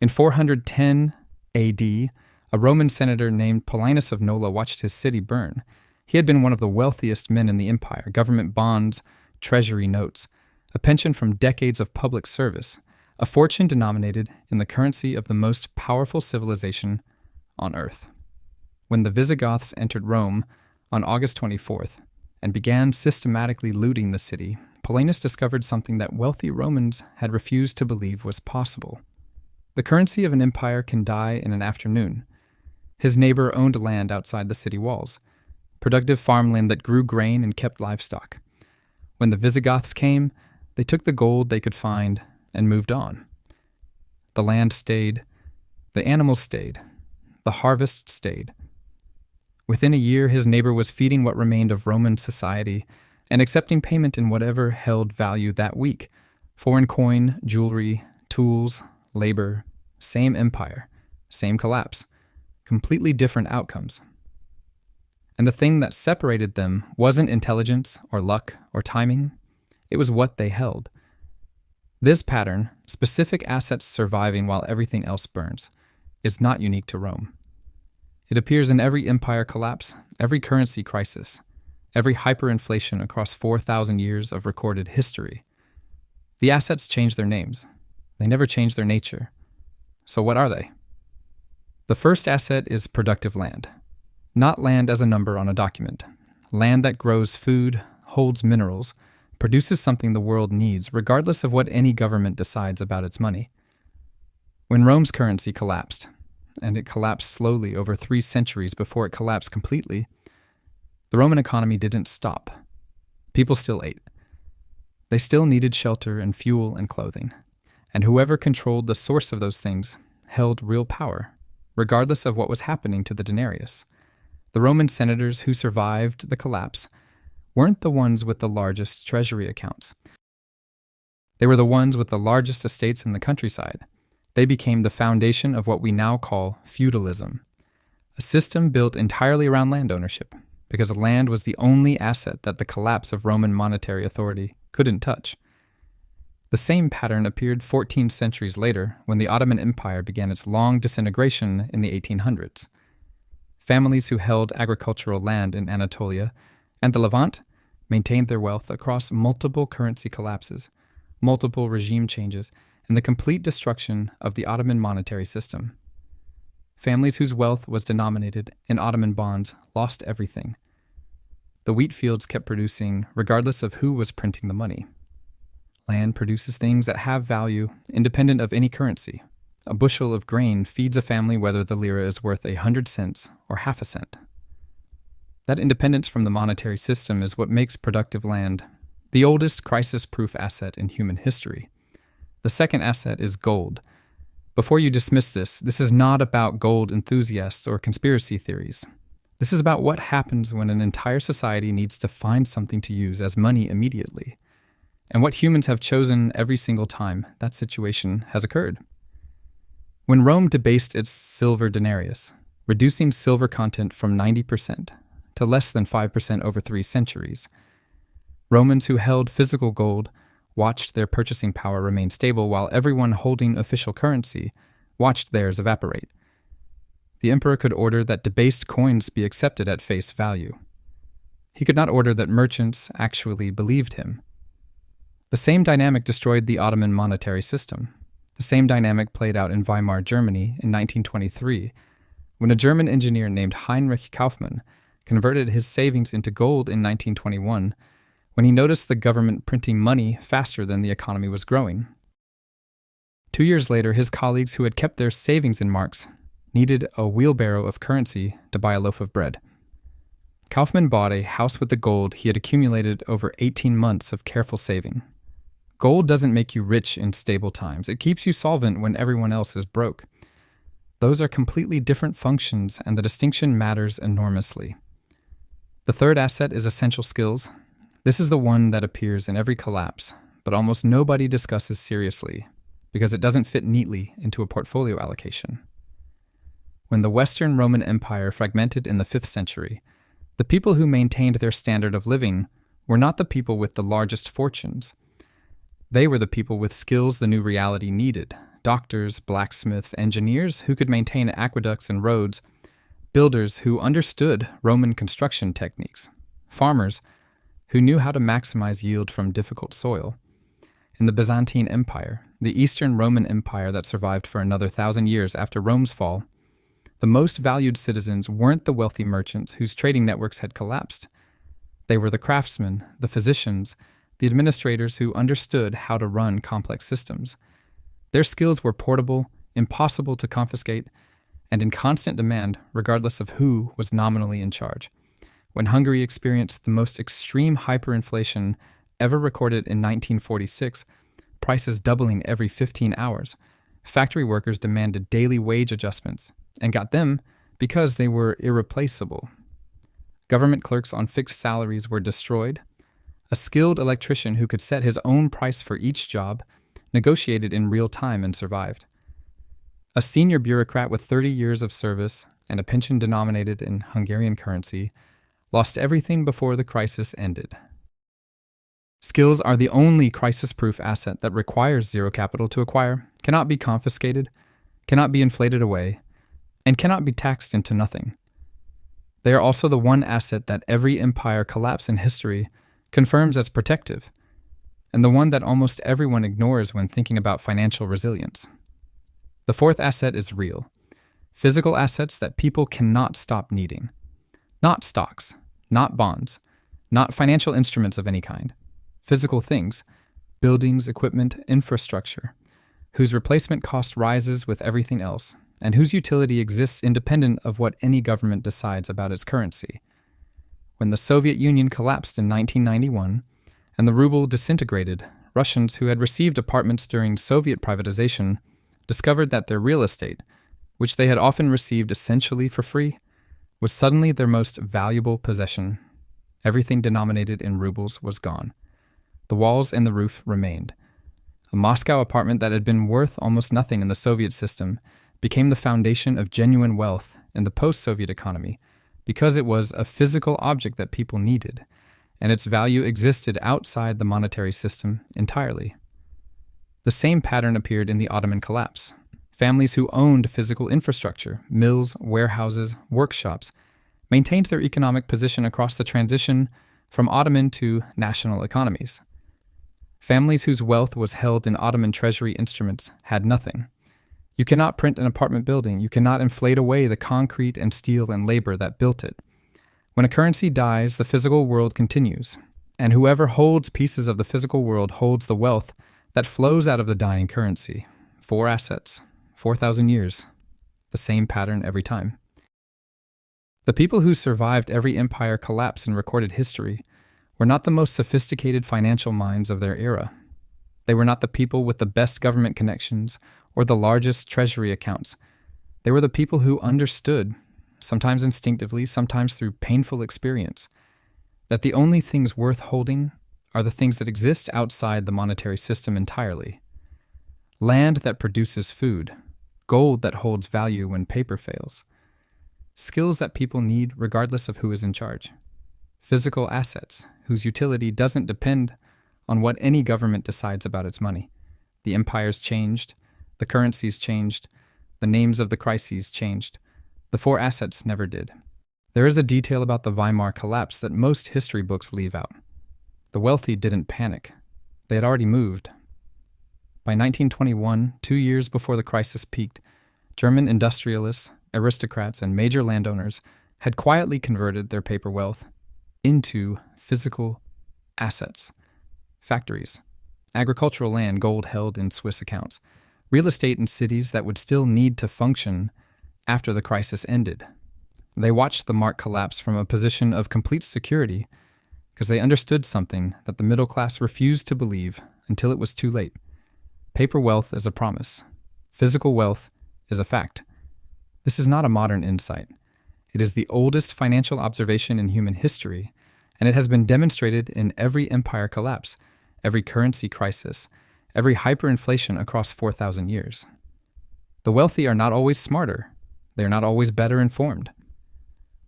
In 410 AD, a Roman senator named Paulinus of Nola watched his city burn. He had been one of the wealthiest men in the empire, government bonds, treasury notes, a pension from decades of public service, a fortune denominated in the currency of the most powerful civilization on earth. When the Visigoths entered Rome on August 24th and began systematically looting the city, Paulinus discovered something that wealthy Romans had refused to believe was possible. The currency of an empire can die in an afternoon. His neighbor owned land outside the city walls, productive farmland that grew grain and kept livestock. When the Visigoths came, they took the gold they could find and moved on. The land stayed, the animals stayed, the harvest stayed. Within a year, his neighbor was feeding what remained of Roman society and accepting payment in whatever held value that week: foreign coin, jewelry, tools, labor. Same empire, same collapse, completely different outcomes. And the thing that separated them wasn't intelligence or luck or timing, it was what they held. This pattern, specific assets surviving while everything else burns, is not unique to Rome. It appears in every empire collapse, every currency crisis, every hyperinflation across 4,000 years of recorded history. The assets change their names. They never change their nature. So what are they? The first asset is productive land. Not land as a number on a document. Land that grows food, holds minerals, produces something the world needs, regardless of what any government decides about its money. When Rome's currency collapsed, and it collapsed slowly over 3 centuries before it collapsed completely, the Roman economy didn't stop. People still ate. They still needed shelter and fuel and clothing. And whoever controlled the source of those things held real power, regardless of what was happening to the denarius. The Roman senators who survived the collapse weren't the ones with the largest treasury accounts. They were the ones with the largest estates in the countryside. They became the foundation of what we now call feudalism, a system built entirely around land ownership, because land was the only asset that the collapse of Roman monetary authority couldn't touch. The same pattern appeared 14 centuries later when the Ottoman Empire began its long disintegration in the 1800s. Families who held agricultural land in Anatolia and the Levant maintained their wealth across multiple currency collapses, multiple regime changes, and the complete destruction of the Ottoman monetary system. Families whose wealth was denominated in Ottoman bonds lost everything. The wheat fields kept producing regardless of who was printing the money. Land produces things that have value, independent of any currency. A bushel of grain feeds a family whether the lira is worth 100 cents or half a cent. That independence from the monetary system is what makes productive land the oldest crisis-proof asset in human history. The second asset is gold. Before you dismiss this is not about gold enthusiasts or conspiracy theories. This is about what happens when an entire society needs to find something to use as money immediately, and what humans have chosen every single time that situation has occurred. When Rome debased its silver denarius, reducing silver content from 90% to less than 5% over 3 centuries, Romans who held physical gold watched their purchasing power remain stable while everyone holding official currency watched theirs evaporate. The emperor could order that debased coins be accepted at face value. He could not order that merchants actually believed him. The same dynamic destroyed the Ottoman monetary system. The same dynamic played out in Weimar Germany in 1923, when a German engineer named Heinrich Kaufmann converted his savings into gold in 1921, when he noticed the government printing money faster than the economy was growing. 2 years later, his colleagues who had kept their savings in marks needed a wheelbarrow of currency to buy a loaf of bread. Kaufmann bought a house with the gold he had accumulated over 18 months of careful saving. Gold doesn't make you rich in stable times. It keeps you solvent when everyone else is broke. Those are completely different functions, and the distinction matters enormously. The third asset is essential skills. This is the one that appears in every collapse, but almost nobody discusses seriously because it doesn't fit neatly into a portfolio allocation. When the Western Roman Empire fragmented in the 5th century, the people who maintained their standard of living were not the people with the largest fortunes. They were the people with skills the new reality needed doctors, blacksmiths, engineers who could maintain aqueducts and roads, builders who understood Roman construction techniques, farmers who knew how to maximize yield from difficult soil. In the Byzantine Empire, the Eastern Roman Empire that survived for another 1,000 years after Rome's fall, the most valued citizens weren't the wealthy merchants whose trading networks had collapsed. They were the craftsmen, the physicians, the administrators who understood how to run complex systems. Their skills were portable, impossible to confiscate, and in constant demand regardless of who was nominally in charge. When Hungary experienced the most extreme hyperinflation ever recorded in 1946, prices doubling every 15 hours, factory workers demanded daily wage adjustments and got them because they were irreplaceable. Government clerks on fixed salaries were destroyed. A skilled electrician who could set his own price for each job negotiated in real time and survived. A senior bureaucrat with 30 years of service and a pension denominated in Hungarian currency lost everything before the crisis ended. Skills are the only crisis-proof asset that requires zero capital to acquire, cannot be confiscated, cannot be inflated away, and cannot be taxed into nothing. They are also the one asset that every empire collapse in history confirms as protective, and the one that almost everyone ignores when thinking about financial resilience. The fourth asset is real, physical assets that people cannot stop needing. Not stocks, not bonds, not financial instruments of any kind. Physical things, buildings, equipment, infrastructure, whose replacement cost rises with everything else, and whose utility exists independent of what any government decides about its currency. When the Soviet Union collapsed in 1991 and the ruble disintegrated, Russians who had received apartments during Soviet privatization discovered that their real estate, which they had often received essentially for free, was suddenly their most valuable possession. Everything denominated in rubles was gone. The walls and the roof remained. A Moscow apartment that had been worth almost nothing in the Soviet system became the foundation of genuine wealth in the post-Soviet economy because it was a physical object that people needed, and its value existed outside the monetary system entirely. The same pattern appeared in the Ottoman collapse. Families who owned physical infrastructure, mills, warehouses, workshops, maintained their economic position across the transition from Ottoman to national economies. Families whose wealth was held in Ottoman treasury instruments had nothing. You cannot print an apartment building. You cannot inflate away the concrete and steel and labor that built it. When a currency dies, the physical world continues, and whoever holds pieces of the physical world holds the wealth that flows out of the dying currency. 4 assets, 4,000 years, the same pattern every time. The people who survived every empire collapse in recorded history were not the most sophisticated financial minds of their era. They were not the people with the best government connections or the largest treasury accounts. They were the people who understood, sometimes instinctively, sometimes through painful experience, that the only things worth holding are the things that exist outside the monetary system entirely. Land that produces food, gold that holds value when paper fails, skills that people need regardless of who is in charge, physical assets whose utility doesn't depend on what any government decides about its money. The empires changed, the currencies changed, the names of the crises changed. The 4 assets never did. There is a detail about the Weimar collapse that most history books leave out. The wealthy didn't panic. They had already moved. By 1921, 2 years before the crisis peaked, German industrialists, aristocrats, and major landowners had quietly converted their paper wealth into physical assets. Factories, agricultural land, gold held in Swiss accounts, real estate in cities that would still need to function after the crisis ended. They watched the mark collapse from a position of complete security because they understood something that the middle class refused to believe until it was too late. Paper wealth is a promise. Physical wealth is a fact. This is not a modern insight. It is the oldest financial observation in human history, and it has been demonstrated in every empire collapse, every currency crisis, every hyperinflation across 4,000 years. The wealthy are not always smarter. They are not always better informed.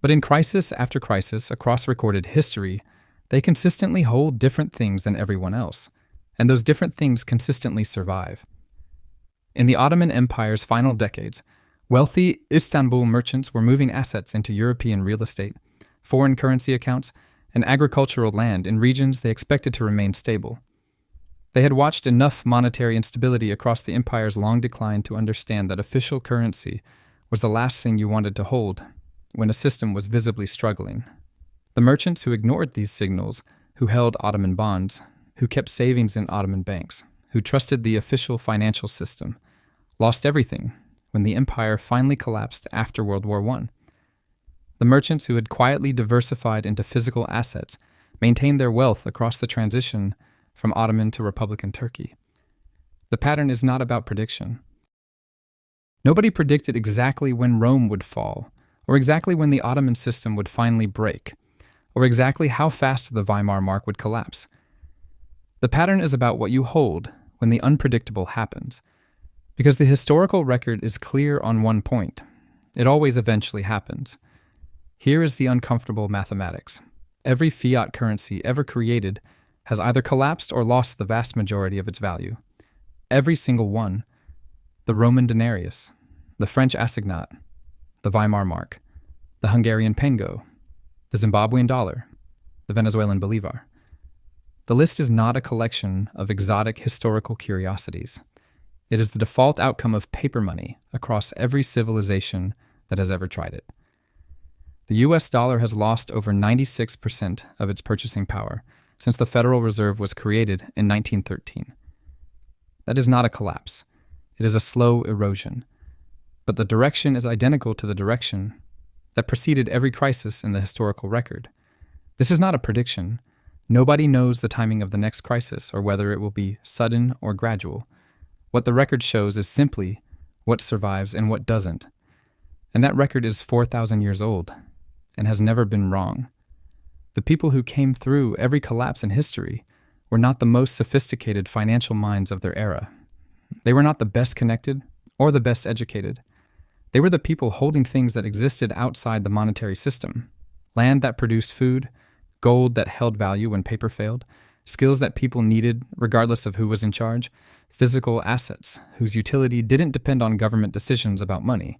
But in crisis after crisis across recorded history, they consistently hold different things than everyone else, and those different things consistently survive. In the Ottoman Empire's final decades, wealthy Istanbul merchants were moving assets into European real estate, foreign currency accounts, and agricultural land in regions they expected to remain stable. They had watched enough monetary instability across the empire's long decline to understand that official currency was the last thing you wanted to hold when a system was visibly struggling. The merchants who ignored these signals, who held Ottoman bonds, who kept savings in Ottoman banks, who trusted the official financial system, lost everything when the empire finally collapsed after World War I. The merchants who had quietly diversified into physical assets maintained their wealth across the transition from Ottoman to Republican Turkey. The pattern is not about prediction. Nobody predicted exactly when Rome would fall, or exactly when the Ottoman system would finally break, or exactly how fast the Weimar mark would collapse. The pattern is about what you hold when the unpredictable happens, because the historical record is clear on one point. It always eventually happens. Here is the uncomfortable mathematics. Every fiat currency ever created has either collapsed or lost the vast majority of its value. Every single one. The Roman denarius, the French assignat, the Weimar mark, the Hungarian pengo, the Zimbabwean dollar, the Venezuelan bolivar. The list is not a collection of exotic historical curiosities. It is the default outcome of paper money across every civilization that has ever tried it. The US dollar has lost over 96% of its purchasing power since the Federal Reserve was created in 1913. That is not a collapse. It is a slow erosion. But the direction is identical to the direction that preceded every crisis in the historical record. This is not a prediction. Nobody knows the timing of the next crisis or whether it will be sudden or gradual. What the record shows is simply what survives and what doesn't. And that record is 4,000 years old and has never been wrong. The people who came through every collapse in history were not the most sophisticated financial minds of their era. They were not the best connected or the best educated. They were the people holding things that existed outside the monetary system: land that produced food, gold that held value when paper failed, skills that people needed regardless of who was in charge, physical assets whose utility didn't depend on government decisions about money.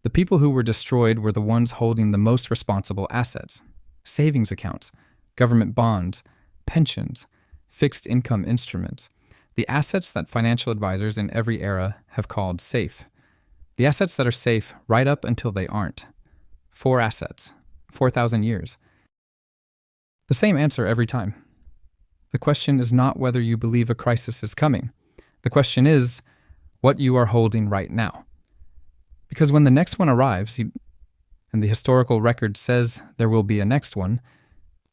The people who were destroyed were the ones holding the most responsible assets: savings accounts, government bonds, pensions, fixed income instruments, the assets that financial advisors in every era have called safe. The assets that are safe right up until they aren't. 4 assets, 4,000 years. The same answer every time. The question is not whether you believe a crisis is coming. The question is what you are holding right now. Because when the next one arrives, and the historical record says there will be a next one,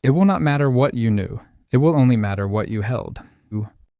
it will not matter what you knew. It will only matter what you held.